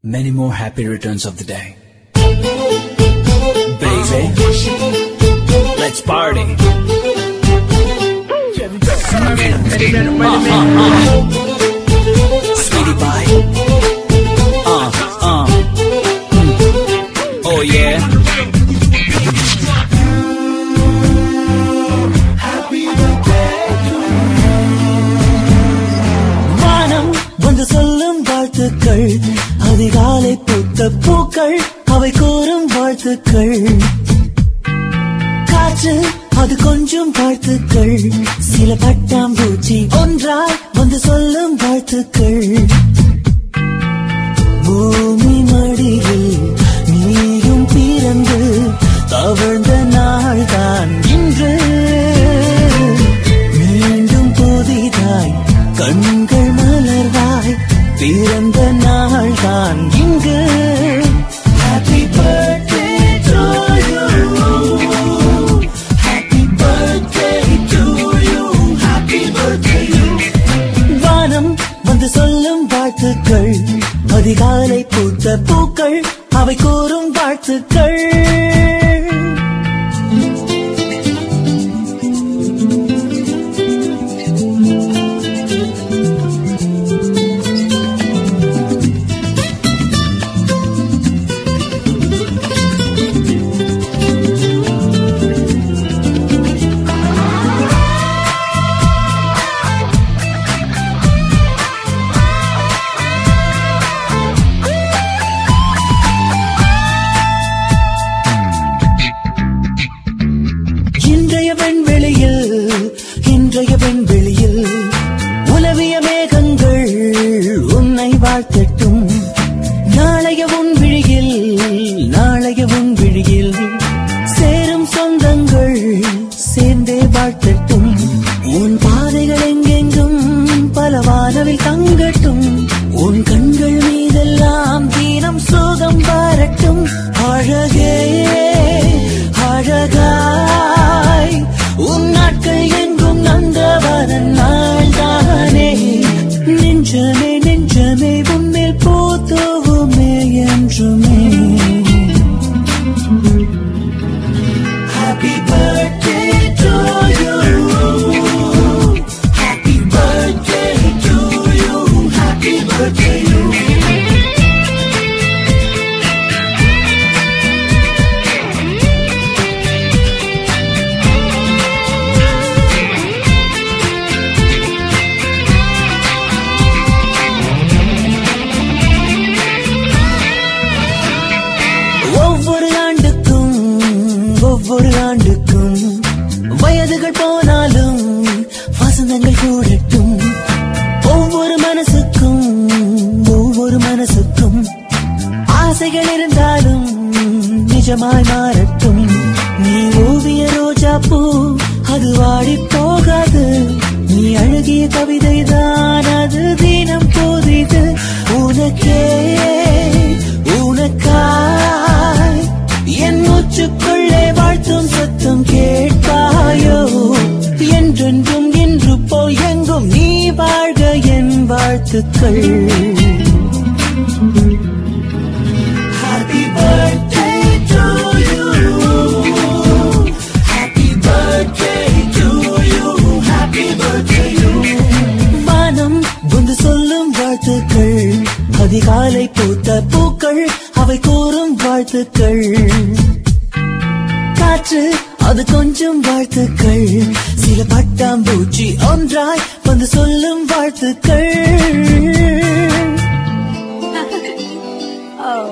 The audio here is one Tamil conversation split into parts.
Many more happy returns of the day. Baby, let's party. Sweetie pie. Oh yeah. Happy birthday to you. வானம் வந்து சொல்லும் வாழ்த்துக்கள், அதிகாலை பூத்த பூக்கள் அவை கூறும் வாழ்த்துக்கள். காற்று அது கொஞ்சம் வாழ்த்துக்கள், சில பட்டாம்பூச்சி ஒன்றாய் வந்து சொல்லும் வாழ்த்துக்கள். பூமி மடியில் நீயும் பிறந்து தவழ்ந்த நாள்தான் இன்று. மீண்டும் புதிதாய் கண்கள் மலர்வாய் பிறந்த நாள்தான் இங்கு. Happy birthday to you. Happy birthday to you. Happy birthday you. வானம் வந்து சொல்லும் வாழ்த்துக்கள், அதிகாலை பூத்த பூக்கள் அவை கூறும் வாழ்த்துக்கள். இன்றைய வெண்வெளியில் உலவிய மேகங்கள் உன்னை வாழ்த்தட்டும். நாளைய உன் விழியில் சேரும் சொந்தங்கள் சேர்ந்தே வாழ்த்தட்டும். உன் பாதைகள் எங்கெங்கும் பல வானவில் தங்கட்டும். உன் கண்கள் மீதெல்லாம் தீனம் சோகம் வரட்டும். அழகே அழகாய் உன் நாட்கள் எங்கும் நந்தவரன் நாள்தானே. நெஞ்சமே நெஞ்சமே உன்மேல் போத்துவோமே என்றுமே. Happy birthday to you. Happy birthday to you. Happy birthday you. ஒவ்வொரு ஆண்டுக்கும் வயதுகள் போனாலும் வசந்தங்கள் கூடட்டும். ஒவ்வொரு மனசுக்கும் ஆசைகள் இருந்தாலும் நிஜமாய் மாறட்டும். நீ ஓவிய ரோஜா பூ அது வாடி போகாது. நீ அழகிய கவிதை தான் அது தினம் போதிது. உனக்காய் என் மூச்சுக்குள்ளே வாழ்த்தும் சத்தம் கேட்பாயோ. என்றென்றும் இன்று போல் எங்கும் நீ வாழ்க என் வாழ்த்துக்கள். Happy birthday to you. Happy birthday to you. Happy birthday you. வானம் வந்து சொல்லும் வாழ்த்துக்கள், அதிகாலை பூத்த பூக்கள் அவை கூறும் வாழ்த்துக்கள். காற்று அது கொஞ்சம் வாழ்த்துக்கள், சில பட்டாம்பூச்சி ஒன்றாய் வந்து சொல்லும் வாழ்த்துக்கள். Oh.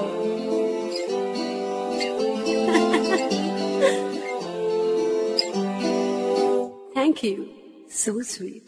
Thank you. So sweet.